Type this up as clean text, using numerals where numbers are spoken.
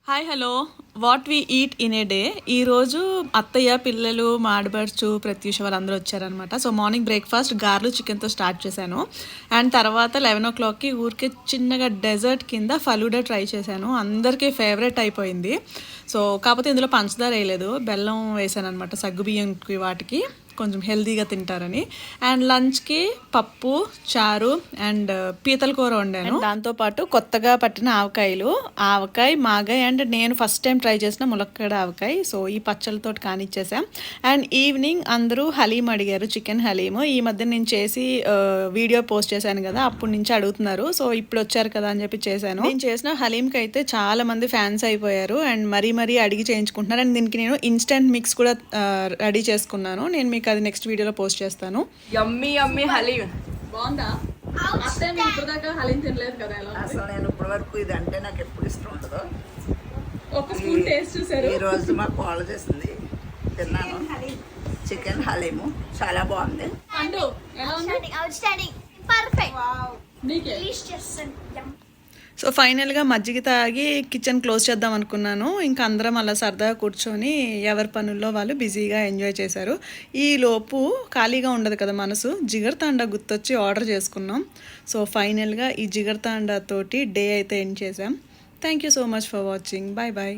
Hi hello what we eat in a day. ఈరోజు అత్తయ్య పిల్లలు మాడబడుచు ప్రత్యూష వాళ్ళందరూ వచ్చారనమాట. సో మార్నింగ్ బ్రేక్ఫాస్ట్ గార్లు చికెన్తో స్టార్ట్ చేశాను. అండ్ తర్వాత 11 o'clockకి ఊరికే చిన్నగా డెజర్ట్ కింద ఫలూడా ట్రై చేశాను. అందరికీ ఫేవరెట్ అయిపోయింది. సో కాకపోతే ఇందులో పంచదార వేయలేదు, బెల్లం వేసాను అనమాట, సగ్గుబియ్యంకి వాటికి కొంచెం హెల్తీగా తింటారని. అండ్ లంచ్కి పప్పు చారు అండ్ పీతల కూర వండాను. దాంతోపాటు కొత్తగా పట్టిన ఆవకాయ మాగాయ అండ్ నేను ఫస్ట్ టైం ట్రై చేసిన ములక్కడ ఆవకాయ. సో ఈ పచ్చళ్ళతో కానిచ్చేసాం. అండ్ ఈవినింగ్ అందరూ హలీం అడిగారు, చికెన్ హలీమ్. ఈ మధ్య నేను చేసి వీడియో పోస్ట్ చేశాను కదా, అప్పటి నుంచి అడుగుతున్నారు. సో ఇప్పుడు వచ్చారు కదా అని చెప్పి చేశాను. నేను చేసిన హలీంకి అయితే చాలా మంది ఫ్యాన్స్ అయిపోయారు అండ్ మరీ అడిగి చేయించుకుంటున్నారు. అండ్ దీనికి నేను ఇన్స్టెంట్ మిక్స్ కూడా రెడీ చేసుకున్నాను. నేను మీకు అది నెక్స్ట్ వీడియోలో పోస్ట్ చేస్తాను. యమ్మీ హలీం బాగుందా? ఇప్పుడు దాకా హలీం తినలేదు కదా. అసలు నేను ఇప్పటి వరకు ఇది అంటే నాకు ఎప్పుడు ఇష్టం ఉండదు. ఒక స్పూన్ టేస్ట్ చూసారు. ఈ రోజు మా కాల్ చేసింది, తిన్నాను. చికెన్ హలీము చాలా బాగుంది. సో ఫైనల్గా మజ్జిగ తాగి కిచెన్ క్లోజ్ చేద్దాం అనుకున్నాను. ఇంకా అందరం అలా సరదాగా కూర్చొని ఎవరి పనుల్లో వాళ్ళు బిజీగా ఎంజాయ్ చేశారు. ఈ లోపు ఖాళీగా ఉండదు కదా మనసు, జిగర్తాండా గుర్తొచ్చి ఆర్డర్ చేసుకున్నాం. సో ఫైనల్గా ఈ జిగర్తాండా తోటి డే అయితే ఎండ్ చేసాం. Thank you so much for watching. Bye bye.